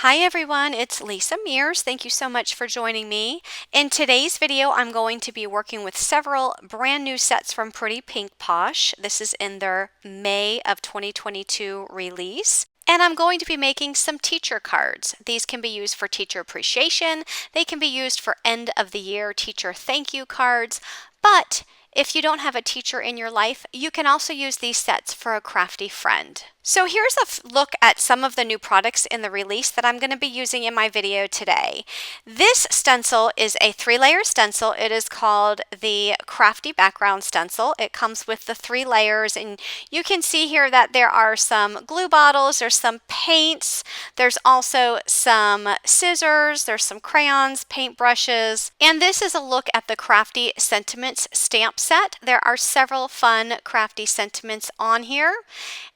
Hi everyone, it's Lisa Mears. Thank you so much for joining me. In today's video, I'm going to be working with several brand new sets from Pretty Pink Posh. This is in their May of 2022 release. And I'm going to be making some teacher cards. These can be used for teacher appreciation. They can be used for end of the year teacher thank you cards. But if you don't have a teacher in your life, you can also use these sets for a crafty friend. So here's a look at some of the new products in the release that I'm going to be using in my video today. This stencil is a 3-layer stencil. It is called the Crafty Background stencil. It comes with the 3 layers, and you can see here that there are some glue bottles, there's some paints, there's also some scissors, there's some crayons, paint brushes, and this is a look at the Crafty Sentiments stamp set. There are several fun crafty sentiments on here,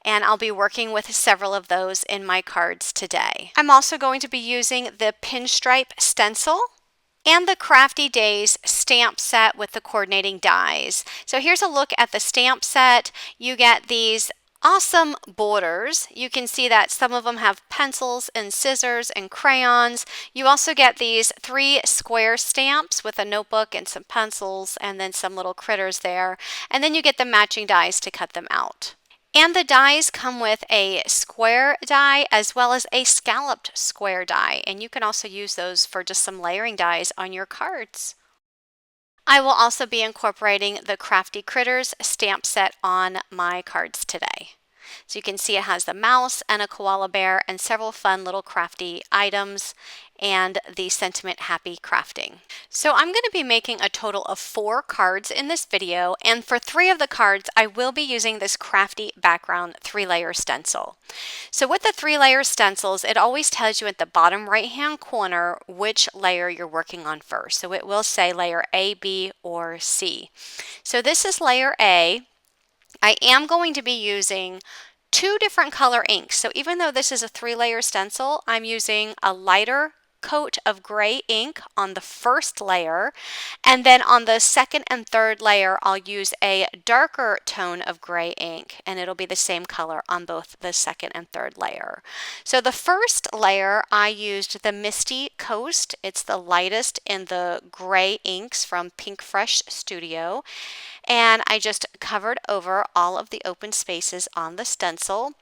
and I'll be working with several of those in my cards today. I'm also going to be using the Pinstripe Stencil and the Crafty Days stamp set with the coordinating dies. So here's a look at the stamp set. You get these awesome borders. You can see that some of them have pencils and scissors and crayons. You also get these 3 square stamps with a notebook and some pencils and then some little critters there. And then you get the matching dies to cut them out. And the dies come with a square die as well as a scalloped square die. And you can also use those for just some layering dies on your cards. I will also be incorporating the Crafty Critters stamp set on my cards today. So you can see it has the mouse and a koala bear and several fun little crafty items and the sentiment happy crafting. So I'm going to be making a total of 4 cards in this video, and for 3 of the cards I will be using this Crafty Background 3-layer stencil. So with the 3-layer stencils, it always tells you at the bottom right hand corner which layer you're working on first. So it will say layer A, B, or C. So this is layer A. I am going to be using 2 different color inks. So even though this is a 3-layer stencil, I'm using a lighter coat of gray ink on the first layer, and then on the second and third layer I'll use a darker tone of gray ink, and it'll be the same color on both the second and third layer. So the first layer I used the Misty Coast. It's the lightest in the gray inks from Pinkfresh Studio, and I just covered over all of the open spaces on the stencil.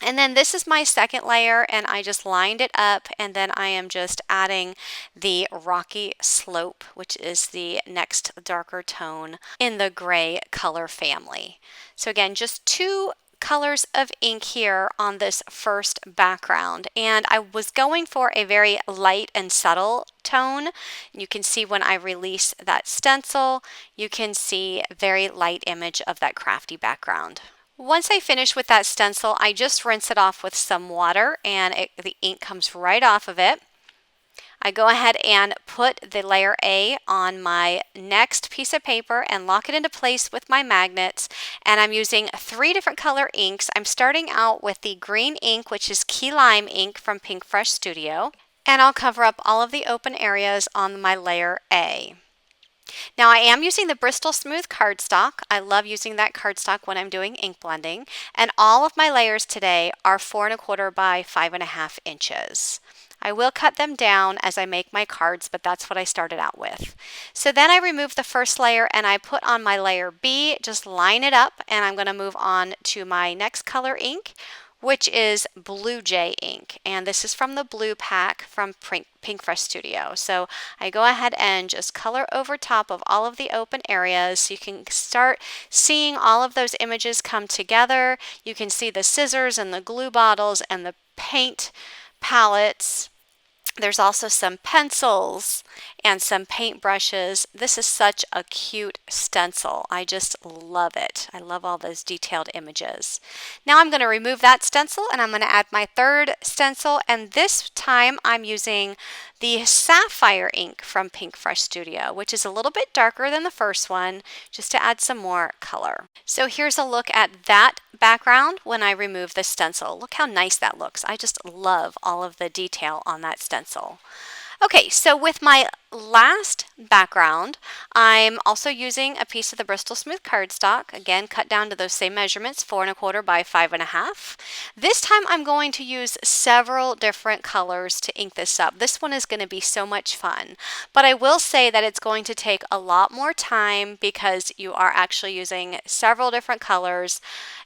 And then this is my second layer, and I just lined it up, and then I am just adding the Rocky Slope, which is the next darker tone in the gray color family. So again, just 2 colors of ink here on this first background, and I was going for a very light and subtle tone. You can see when I release that stencil, you can see a very light image of that crafty background. Once I finish with that stencil, I just rinse it off with some water, and the ink comes right off of it. I go ahead and put the layer A on my next piece of paper and lock it into place with my magnets, and I'm using 3 different color inks. I'm starting out with the green ink, which is Key Lime ink from Pinkfresh Studio, and I'll cover up all of the open areas on my layer A. Now I am using the Bristol Smooth cardstock. I love using that cardstock when I'm doing ink blending, and all of my layers today are 4 1/4 by 5.5 inches. I will cut them down as I make my cards, but that's what I started out with. So then I remove the first layer and I put on my layer B, just line it up, and I'm going to move on to my next color ink, which is Blue Jay ink, and this is from the blue pack from Pinkfresh Studio. So I go ahead and just color over top of all of the open areas so you can start seeing all of those images come together. You can see the scissors and the glue bottles and the paint palettes. There's also some pencils and some paint brushes. This is such a cute stencil. I just love it. I love all those detailed images. Now I'm going to remove that stencil, and I'm going to add my third stencil, and this time I'm using the Sapphire ink from Pinkfresh Studio, which is a little bit darker than the first one, just to add some more color. So here's a look at that background when I remove the stencil. Look how nice that looks. I just love all of the detail on that stencil. Okay, so with my last background, I'm also using a piece of the Bristol Smooth cardstock, again cut down to those same measurements, 4¼ by 5½. This time I'm going to use several different colors to ink this up. This one is going to be so much fun, but I will say that it's going to take a lot more time because you are actually using several different colors,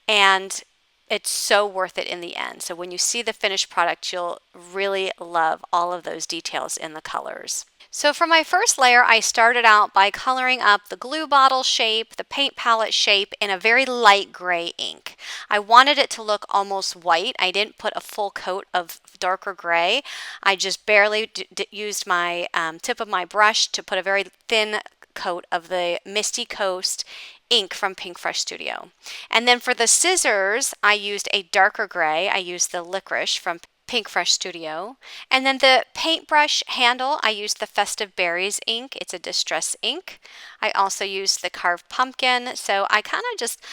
and it's so worth it in the end. So when you see the finished product, you'll really love all of those details in the colors. So for my first layer, I started out by coloring up the glue bottle shape, the paint palette shape in a very light gray ink. I wanted it to look almost white. I didn't put a full coat of darker gray. I just barely used my tip of my brush to put a very thin coat of the Misty Coast ink from Pinkfresh Studio. And then for the scissors, I used a darker gray. I used the Licorice from Pinkfresh Studio. And then the paintbrush handle, I used the Festive Berries ink. It's a distress ink. I also used the Carved Pumpkin. So I kind of just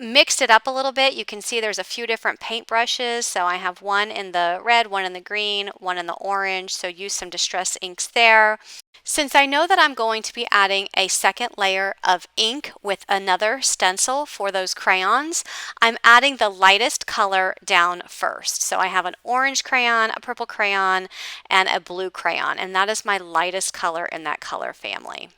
mixed it up a little bit. You can see there's a few different paint brushes. So I have one in the red, one in the green, one in the orange. So use some distress inks there. Since I know that I'm going to be adding a second layer of ink with another stencil for those crayons, I'm adding the lightest color down first. So I have an orange crayon, a purple crayon, and a blue crayon, and that is my lightest color in that color family.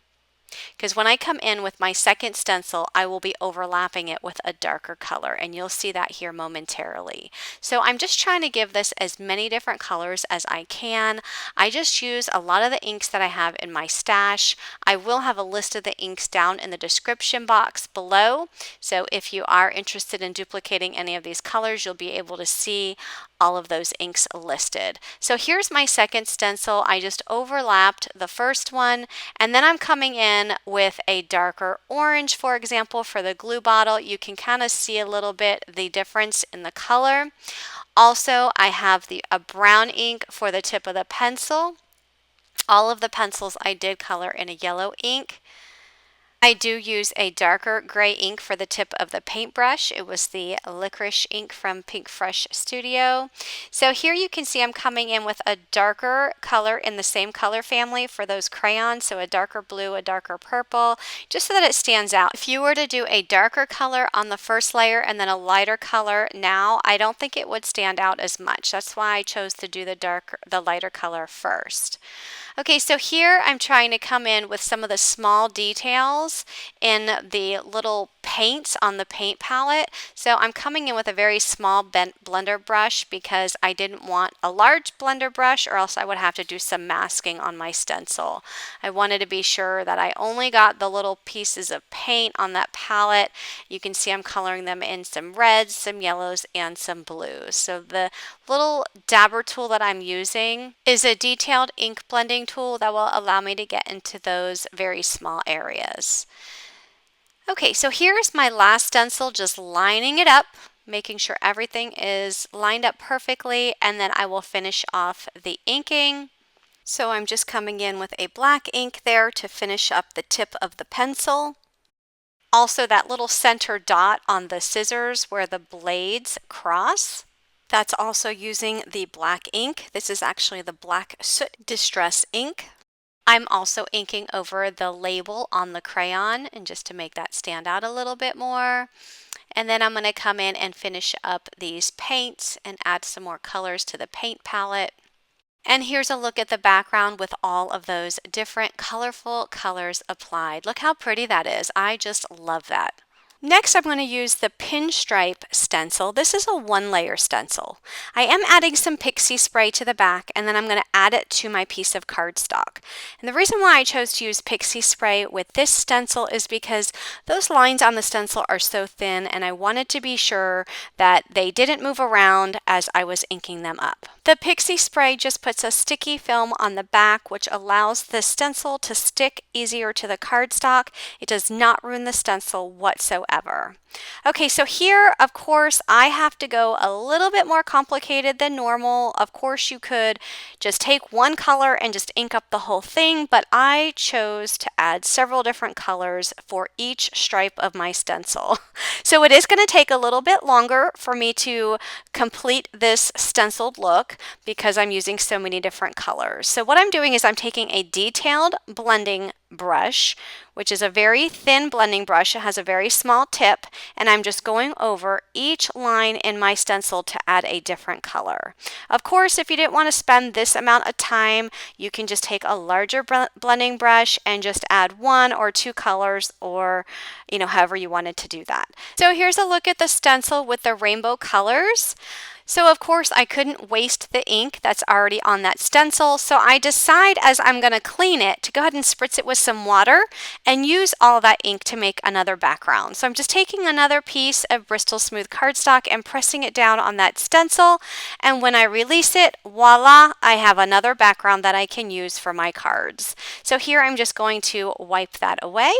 Because when I come in with my second stencil, I will be overlapping it with a darker color, and you'll see that here momentarily. So I'm just trying to give this as many different colors as I can. I just use a lot of the inks that I have in my stash. I will have a list of the inks down in the description box below. So if you are interested in duplicating any of these colors, you'll be able to see all of those inks listed. So here's my second stencil. I just overlapped the first one, and then I'm coming in with a darker orange, for example, for the glue bottle. You can kind of see a little bit the difference in the color. Also, I have a brown ink for the tip of the pencil. All of the pencils I did color in a yellow ink. I do use a darker gray ink for the tip of the paintbrush. It was the Licorice ink from Pinkfresh Studio. So here you can see I'm coming in with a darker color in the same color family for those crayons. So a darker blue, a darker purple, just so that it stands out. If you were to do a darker color on the first layer and then a lighter color now, I don't think it would stand out as much. That's why I chose to do the lighter color first. Okay, so here I'm trying to come in with some of the small details in the little paints on the paint palette. So I'm coming in with a very small blender brush because I didn't want a large blender brush, or else I would have to do some masking on my stencil. I wanted to be sure that I only got the little pieces of paint on that palette. You can see I'm coloring them in some reds, some yellows, and some blues. So the little dabber tool that I'm using is a detailed ink blending tool that will allow me to get into those very small areas. Okay, so here's my last stencil, just lining it up, making sure everything is lined up perfectly, and then I will finish off the inking. So I'm just coming in with a black ink there to finish up the tip of the pencil. Also that little center dot on the scissors where the blades cross. That's also using the black ink. This is actually the Black Soot Distress ink. I'm also inking over the label on the crayon, and just to make that stand out a little bit more. And then I'm going to come in and finish up these paints and add some more colors to the paint palette. And here's a look at the background with all of those different colorful colors applied. Look how pretty that is. I just love that. Next, I'm going to use the Pinstripe stencil. This is a one-layer stencil. I am adding some pixie spray to the back, and then I'm going to add it to my piece of cardstock. And the reason why I chose to use pixie spray with this stencil is because those lines on the stencil are so thin, and I wanted to be sure that they didn't move around as I was inking them up. The pixie spray just puts a sticky film on the back, which allows the stencil to stick easier to the cardstock. It does not ruin the stencil whatsoever. ever. Okay, so here, of course, I have to go a little bit more complicated than normal. Of course, you could just take one color and just ink up the whole thing, but I chose to add several different colors for each stripe of my stencil. So it is going to take a little bit longer for me to complete this stenciled look because I'm using so many different colors. So what I'm doing is I'm taking a detailed blending brush, which is a very thin blending brush. It has a very small tip, and I'm just going over each line in my stencil to add a different color. Of course, if you didn't want to spend this amount of time, you can just take a larger blending brush and just add 1 or 2 colors, or however you wanted to do that. So here's a look at the stencil with the rainbow colors. So of course I couldn't waste the ink that's already on that stencil, so I decide as I'm going to clean it to go ahead and spritz it with some water and use all that ink to make another background. So I'm just taking another piece of Bristol Smooth cardstock and pressing it down on that stencil, and when I release it, voila, I have another background that I can use for my cards. So here I'm just going to wipe that away.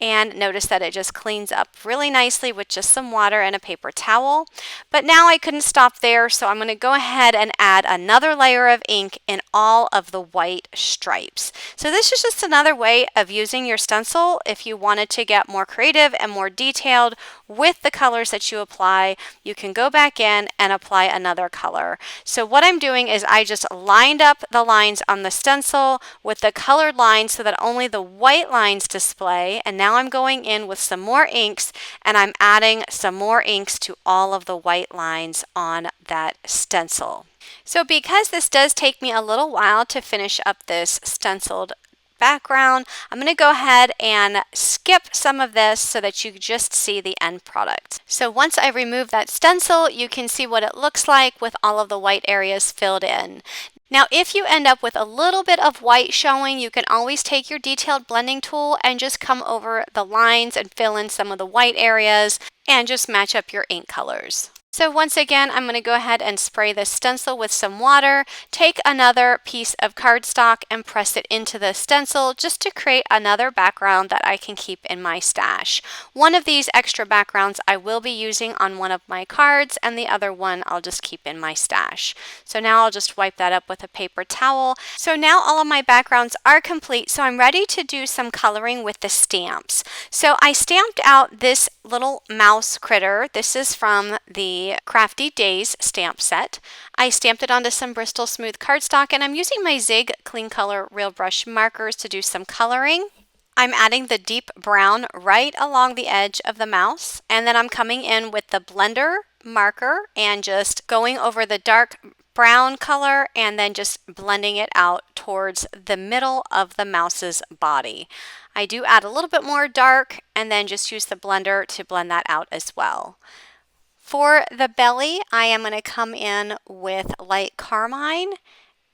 And notice that it just cleans up really nicely with just some water and a paper towel. But now I couldn't stop there, so I'm going to go ahead and add another layer of ink in all of the white stripes. So this is just another way of using your stencil if you wanted to get more creative and more detailed with the colors that you apply. You can go back in and apply another color. So what I'm doing is I just lined up the lines on the stencil with the colored lines so that only the white lines display, and now I'm going in with some more inks and I'm adding some more inks to all of the white lines on that stencil. So because this does take me a little while to finish up this stenciled background, I'm going to go ahead and skip some of this so that you just see the end product. So once I remove that stencil, you can see what it looks like with all of the white areas filled in. Now, if you end up with a little bit of white showing, you can always take your detailed blending tool and just come over the lines and fill in some of the white areas and just match up your ink colors. So once again, I'm going to go ahead and spray this stencil with some water, take another piece of cardstock and press it into the stencil just to create another background that I can keep in my stash. One of these extra backgrounds I will be using on one of my cards, and the other one I'll just keep in my stash. So now I'll just wipe that up with a paper towel. So now all of my backgrounds are complete, so I'm ready to do some coloring with the stamps. So I stamped out this little mouse critter. This is from the Crafty Days stamp set. I stamped it onto some Bristol Smooth cardstock, and I'm using my Zig Clean Color Real Brush markers to do some coloring. I'm adding the deep brown right along the edge of the mouse, and then I'm coming in with the blender marker and just going over the dark brown color and then just blending it out towards the middle of the mouse's body. I do add a little bit more dark and then just use the blender to blend that out as well. For the belly, I am going to come in with light carmine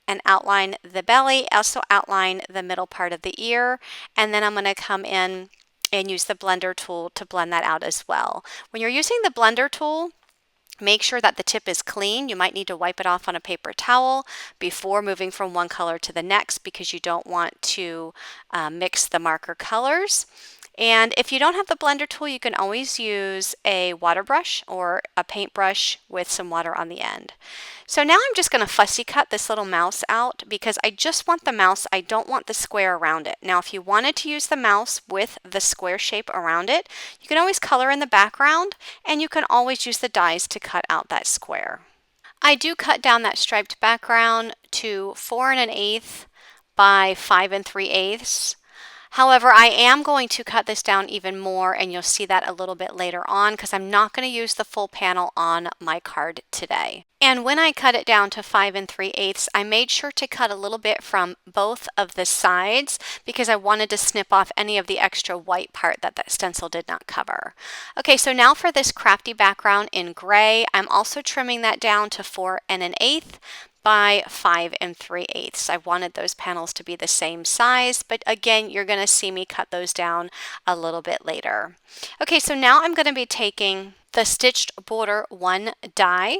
and outline the belly, also outline the middle part of the ear, and then I'm going to come in and use the blender tool to blend that out as well. When you're using the blender tool, make sure that the tip is clean. You might need to wipe it off on a paper towel before moving from one color to the next because you don't want to mix the marker colors. And if you don't have the blender tool, you can always use a water brush or a paintbrush with some water on the end. So now I'm just going to fussy cut this little mouse out because I just want the mouse. I don't want the square around it. Now, if you wanted to use the mouse with the square shape around it, you can always color in the background and you can always use the dies to cut out that square. I do cut down that striped background to 4 1/8 by 5 3/8. However, I am going to cut this down even more, and you'll see that a little bit later on because I'm not going to use the full panel on my card today. And when I cut it down to 5 3/8, I made sure to cut a little bit from both of the sides because I wanted to snip off any of the extra white part that that stencil did not cover. Okay, so now for this crafty background in gray, I'm also trimming that down to 4 1/8 by 5 3/8. I wanted those panels to be the same size, but again, you're going to see me cut those down a little bit later. Okay, so now I'm going to be taking the Stitched Border 1 die.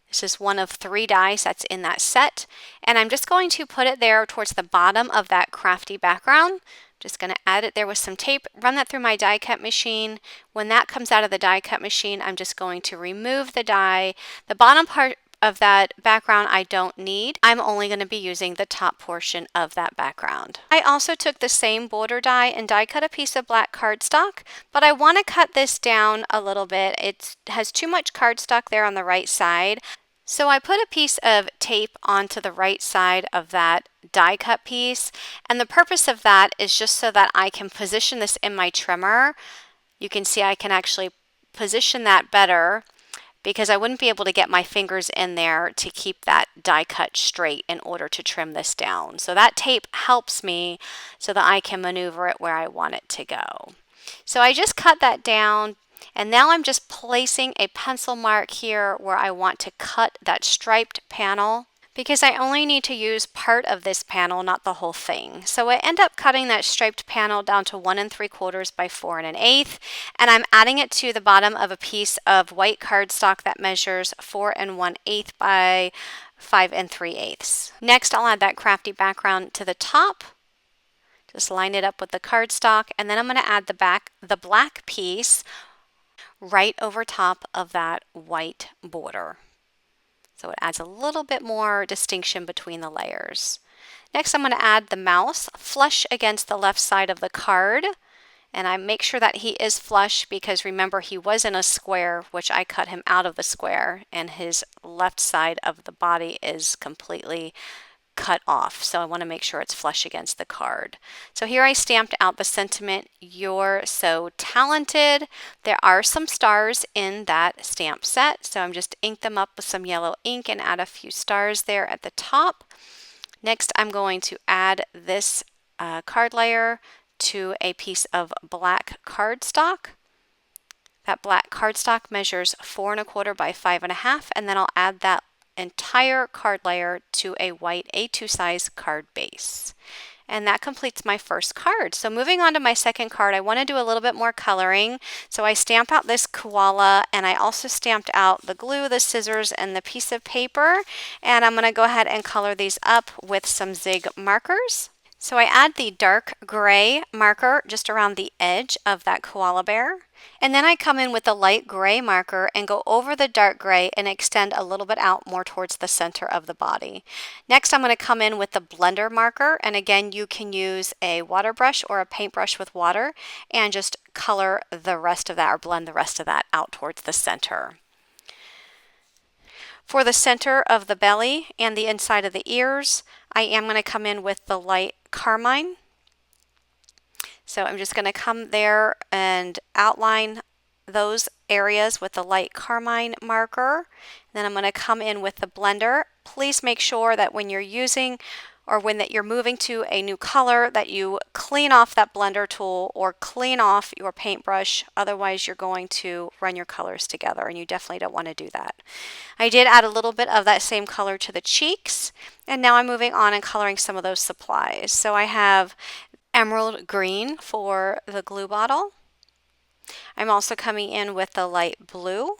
This is one of 3 dies that's in that set, and I'm just going to put it there towards the bottom of that crafty background. Just going to add it there with some tape, run that through my die cut machine. When that comes out of the die cut machine, I'm just going to remove the die. The bottom part of that background I don't need. I'm only going to be using the top portion of that background. I also took the same border die and die cut a piece of black cardstock, but I want to cut this down a little bit. It has too much cardstock there on the right side. So I put a piece of tape onto the right side of that die cut piece, and the purpose of that is just so that I can position this in my trimmer. You can see I can actually position that better because I wouldn't be able to get my fingers in there to keep that die cut straight in order to trim this down. So that tape helps me so that I can maneuver it where I want it to go. So I just cut that down, and now I'm just placing a pencil mark here where I want to cut that striped panel, because I only need to use part of this panel, not the whole thing. So I end up cutting that striped panel down to 1 3/4 by 4 1/8, and I'm adding it to the bottom of a piece of white cardstock that measures 4 1/8 by 5 3/8. Next, I'll add that crafty background to the top. Just line it up with the cardstock, and then I'm going to add the black piece right over top of that white border. So it adds a little bit more distinction between the layers. Next, I'm going to add the mouse flush against the left side of the card. And I make sure that he is flush because remember he was in a square, which I cut him out of the square, and his left side of the body is completely cut off. So I want to make sure it's flush against the card. So here I stamped out the sentiment, "You're so talented." There are some stars in that stamp set, so I'm just ink them up with some yellow ink and add a few stars there at the top. Next, I'm going to add this card layer to a piece of black cardstock. That black cardstock measures 4 1/4 by 5 1/2, and then I'll add that entire card layer to a white A2 size card base. And that completes my first card. So moving on to my second card, I want to do a little bit more coloring. So I stamp out this koala, and I also stamped out the glue, the scissors, and the piece of paper. And I'm going to go ahead and color these up with some zig markers. So I add the dark gray marker just around the edge of that koala bear. And then I come in with the light gray marker and go over the dark gray and extend a little bit out more towards the center of the body. Next, I'm going to come in with the blender marker. And again, you can use a water brush or a paintbrush with water and just color the rest of that or blend the rest of that out towards the center. For the center of the belly and the inside of the ears, I am going to come in with the light carmine. So I'm just going to come there and outline those areas with the light carmine marker. Then I'm going to come in with the blender. Please make sure that when you're using or when that you're moving to a new color that you clean off that blender tool or clean off your paintbrush. Otherwise, you're going to run your colors together, and you definitely don't want to do that. I did add a little bit of that same color to the cheeks, and now I'm moving on and coloring some of those supplies. So I have emerald green for the glue bottle. I'm also coming in with the light blue.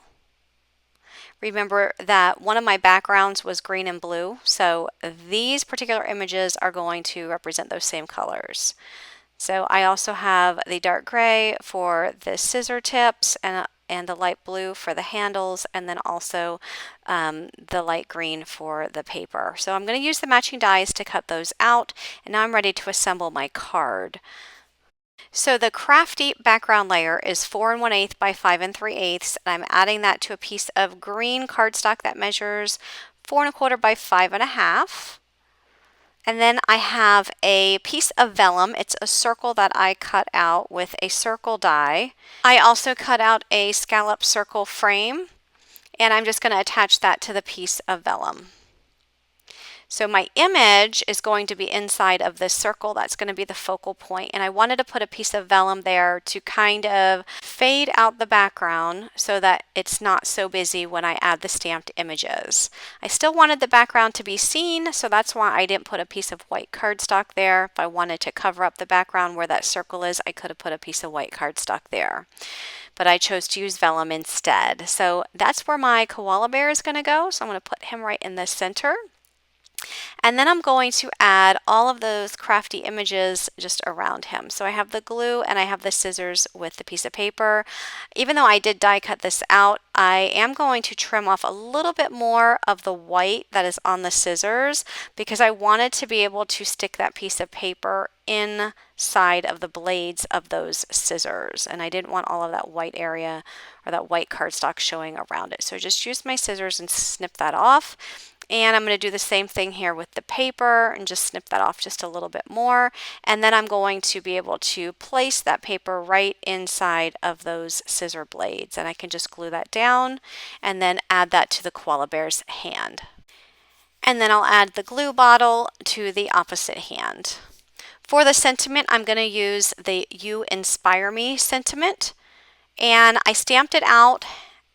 Remember that one of my backgrounds was green and blue, so these particular images are going to represent those same colors. So I also have the dark gray for the scissor tips and the light blue for the handles, and then also the light green for the paper. So I'm going to use the matching dies to cut those out, and now I'm ready to assemble my card. So the crafty background layer is 4 1/8 by 5 3/8, and I'm adding that to a piece of green cardstock that measures 4 1/4 by 5 1/2. And then I have a piece of vellum. It's a circle that I cut out with a circle die. I also cut out a scallop circle frame, and I'm just going to attach that to the piece of vellum. So my image is going to be inside of this circle. That's going to be the focal point, and I wanted to put a piece of vellum there to kind of fade out the background so that it's not so busy when I add the stamped images. I still wanted the background to be seen, so that's why I didn't put a piece of white cardstock there. If I wanted to cover up the background where that circle is, I could have put a piece of white cardstock there. But I chose to use vellum instead. So that's where my koala bear is going to go. So I'm going to put him right in the center. And then I'm going to add all of those crafty images just around him. So I have the glue and I have the scissors with the piece of paper. Even though I did die cut this out, I am going to trim off a little bit more of the white that is on the scissors because I wanted to be able to stick that piece of paper inside of the blades of those scissors. And I didn't want all of that white area or that white cardstock showing around it. So I just used my scissors and snip that off. And I'm going to do the same thing here with the paper and just snip that off just a little bit more. And then I'm going to be able to place that paper right inside of those scissor blades. And I can just glue that down and then add that to the koala bear's hand. And then I'll add the glue bottle to the opposite hand. For the sentiment, I'm going to use the You Inspire Me sentiment. And I stamped it out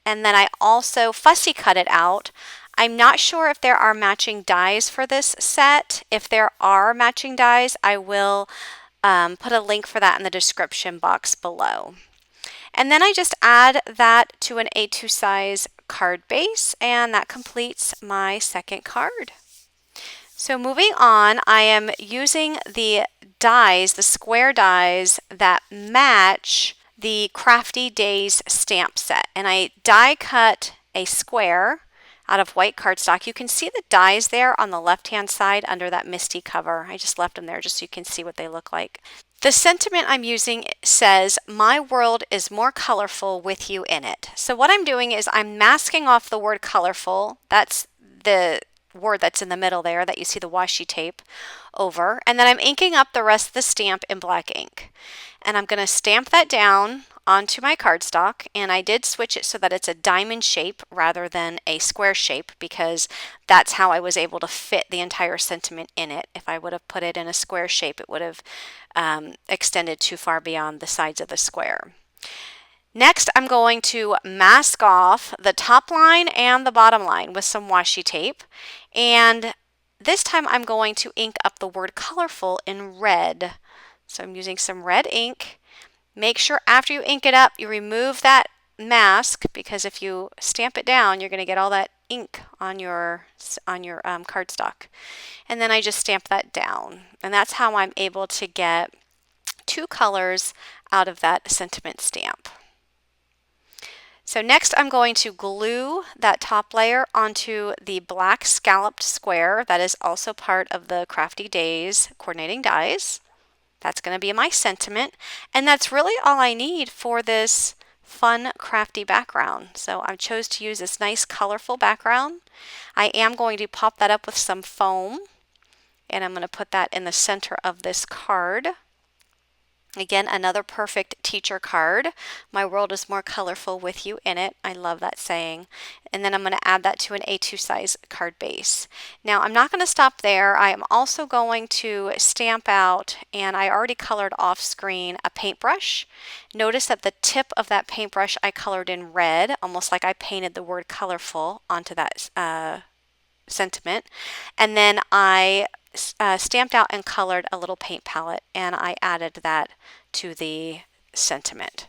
and then I also fussy cut it out. I'm not sure if there are matching dies for this set. If there are matching dies, I will put a link for that in the description box below. And then I just add that to an A2 size card base, and that completes my second card. So moving on, I am using the dies, the square dies that match the Crafty Days stamp set. And I die cut a square out of white cardstock. You can see the dies there on the left-hand side under that misty cover. I just left them there just so you can see what they look like. The sentiment I'm using says, "My world is more colorful with you in it." So what I'm doing is I'm masking off the word colorful. That's the word that's in the middle there that you see the washi tape over. And then I'm inking up the rest of the stamp in black ink. And I'm going to stamp that down onto my cardstock, and I did switch it so that it's a diamond shape rather than a square shape because that's how I was able to fit the entire sentiment in it. If I would have put it in a square shape, it would have extended too far beyond the sides of the square. Next, I'm going to mask off the top line and the bottom line with some washi tape, and this time I'm going to ink up the word colorful in red. So I'm using some red ink. Make sure after you ink it up, you remove that mask because if you stamp it down, you're going to get all that ink on your cardstock. And then I just stamp that down. And that's how I'm able to get two colors out of that sentiment stamp. So next I'm going to glue that top layer onto the black scalloped square that is also part of the Crafty Days coordinating dies. That's going to be my sentiment, and that's really all I need for this fun crafty background. So I chose to use this nice colorful background. I am going to pop that up with some foam, and I'm going to put that in the center of this card. Again, another perfect teacher card. My world is more colorful with you in it. I love that saying. And then I'm going to add that to an A2 size card base. Now, I'm not going to stop there. I am also going to stamp out, and I already colored off screen, a paintbrush. Notice that the tip of that paintbrush I colored in red, almost like I painted the word colorful onto that sentiment. And then I stamped out and colored a little paint palette, and I added that to the sentiment.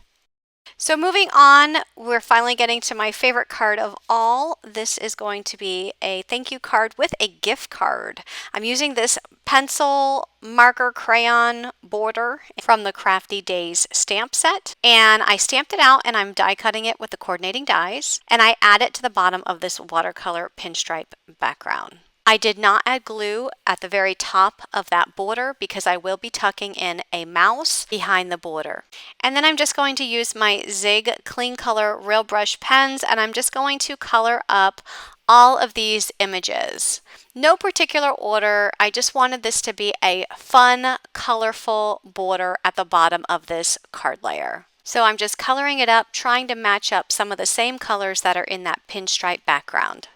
So moving on, we're finally getting to my favorite card of all. This is going to be a thank you card with a gift card. I'm using this pencil marker crayon border from the Crafty Days stamp set, and I stamped it out and I'm die cutting it with the coordinating dies, and I add it to the bottom of this watercolor pinstripe background. I did not add glue at the very top of that border because I will be tucking in a mouse behind the border. And then I'm just going to use my Zig Clean Color Real Brush pens, and I'm just going to color up all of these images. No particular order. I just wanted this to be a fun, colorful border at the bottom of this card layer. So I'm just coloring it up, trying to match up some of the same colors that are in that pinstripe background.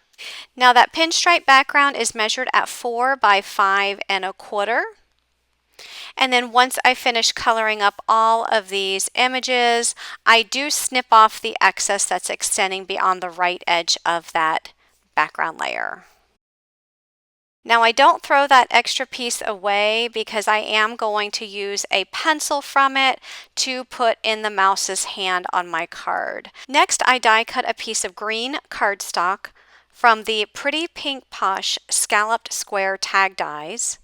Now that pinstripe background is measured at 4 by 5 1/4. And then once I finish coloring up all of these images, I do snip off the excess that's extending beyond the right edge of that background layer. Now I don't throw that extra piece away because I am going to use a pencil from it to put in the mouse's hand on my card. Next, I die cut a piece of green cardstock from the Pretty Pink Posh Scalloped Square Tag Dies.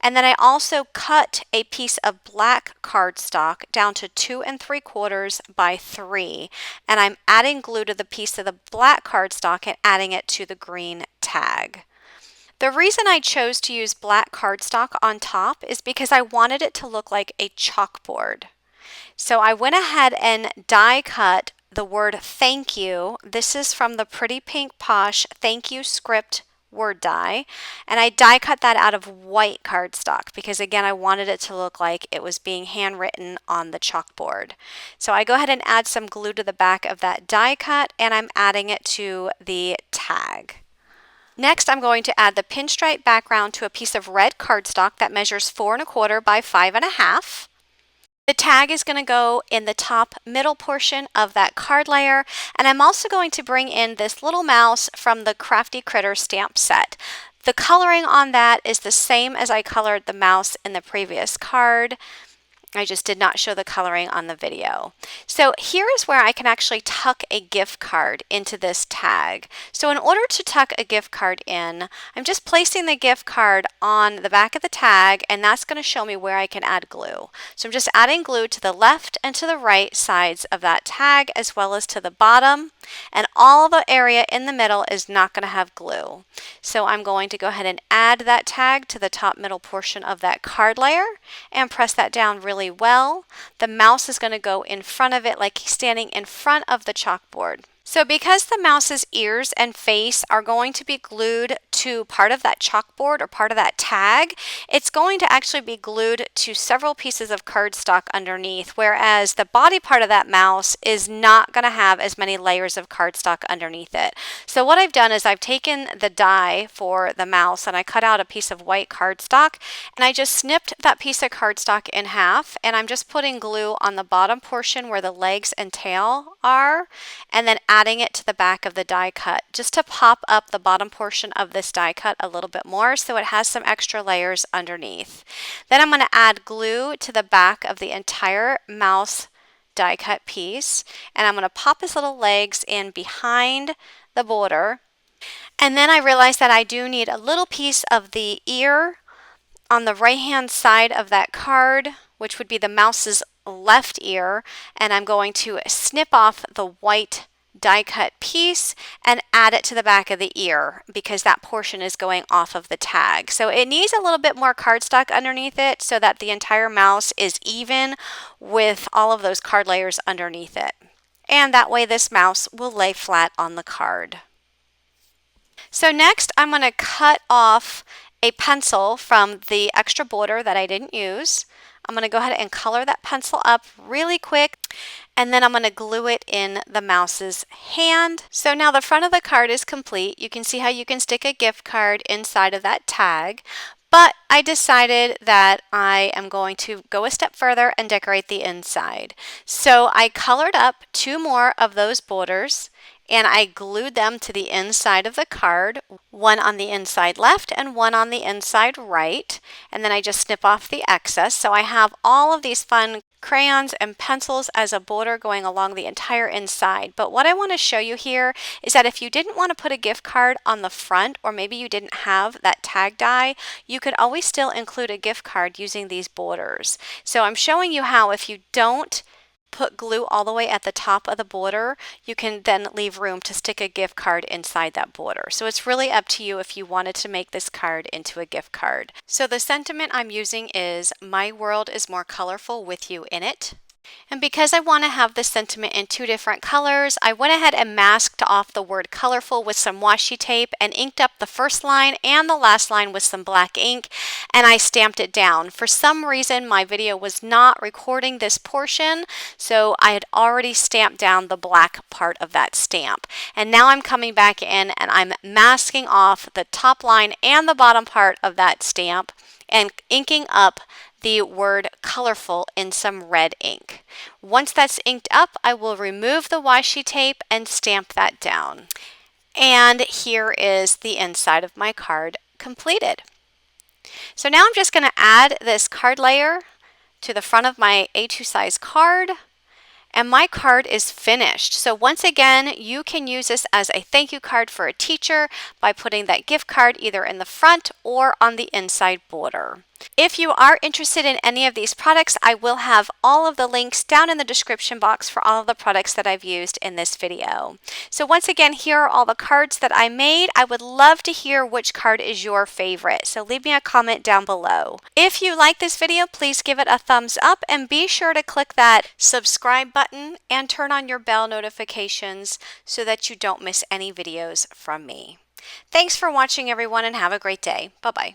And then I also cut a piece of black cardstock down to 2 3/4 by 3. And I'm adding glue to the piece of the black cardstock and adding it to the green tag. The reason I chose to use black cardstock on top is because I wanted it to look like a chalkboard. So I went ahead and die cut the word thank you. This is from the Pretty Pink Posh Thank You Script word die, and I die cut that out of white cardstock because again I wanted it to look like it was being handwritten on the chalkboard. So I go ahead and add some glue to the back of that die cut, and I'm adding it to the tag. Next, I'm going to add the Pinstripe Background to a piece of red cardstock that measures 4 1/4 by 5 1/2. The tag is going to go in the top middle portion of that card layer, and I'm also going to bring in this little mouse from the Crafty Critter stamp set. The coloring on that is the same as I colored the mouse in the previous card. I just did not show the coloring on the video. So here is where I can actually tuck a gift card into this tag. So in order to tuck a gift card in, I'm just placing the gift card on the back of the tag, and that's going to show me where I can add glue. So I'm just adding glue to the left and to the right sides of that tag, as well as to the bottom, and all the area in the middle is not going to have glue. So I'm going to go ahead and add that tag to the top middle portion of that card layer and press that down really well. The mouse is going to go in front of it like he's standing in front of the chalkboard. So because the mouse's ears and face are going to be glued to part of that chalkboard or part of that tag, it's going to actually be glued to several pieces of cardstock underneath, whereas the body part of that mouse is not going to have as many layers of cardstock underneath it. So what I've done is I've taken the die for the mouse and I cut out a piece of white cardstock, and I just snipped that piece of cardstock in half, and I'm just putting glue on the bottom portion where the legs and tail are, and then adding it to the back of the die cut just to pop up the bottom portion of this die cut a little bit more so it has some extra layers underneath. Then I'm going to add glue to the back of the entire mouse die cut piece, and I'm going to pop his little legs in behind the border. And then I realized that I do need a little piece of the ear on the right hand side of that card, which would be the mouse's left ear, and I'm going to snip off the white die cut piece and add it to the back of the ear because that portion is going off of the tag. So it needs a little bit more cardstock underneath it so that the entire mouse is even with all of those card layers underneath it. And that way this mouse will lay flat on the card. So next I'm going to cut off a pencil from the extra border that I didn't use. I'm going to go ahead and color that pencil up really quick, and then I'm going to glue it in the mouse's hand. So now the front of the card is complete. You can see how you can stick a gift card inside of that tag, but I decided that I am going to go a step further and decorate the inside. So I colored up 2 more of those borders, and I glued them to the inside of the card, one on the inside left and one on the inside right, and then I just snip off the excess. So I have all of these fun crayons and pencils as a border going along the entire inside. But what I want to show you here is that if you didn't want to put a gift card on the front, or maybe you didn't have that tag die, you could always still include a gift card using these borders. So I'm showing you how if you don't put glue all the way at the top of the border, you can then leave room to stick a gift card inside that border. So it's really up to you if you wanted to make this card into a gift card. So the sentiment I'm using is, "My world is more colorful with you in it." And because I want to have the sentiment in 2 different colors, I went ahead and masked off the word colorful with some washi tape and inked up the first line and the last line with some black ink, and I stamped it down. For some reason, my video was not recording this portion, so I had already stamped down the black part of that stamp. And now I'm coming back in and I'm masking off the top line and the bottom part of that stamp and inking up the word colorful in some red ink. Once that's inked up, I will remove the washi tape and stamp that down. And here is the inside of my card completed. So now I'm just going to add this card layer to the front of my A2 size card, and my card is finished. So once again, you can use this as a thank you card for a teacher by putting that gift card either in the front or on the inside border. If you are interested in any of these products, I will have all of the links down in the description box for all of the products that I've used in this video. So once again, here are all the cards that I made. I would love to hear which card is your favorite, so leave me a comment down below. If you like this video, please give it a thumbs up and be sure to click that subscribe button and turn on your bell notifications so that you don't miss any videos from me. Thanks for watching, everyone, and have a great day. Bye-bye.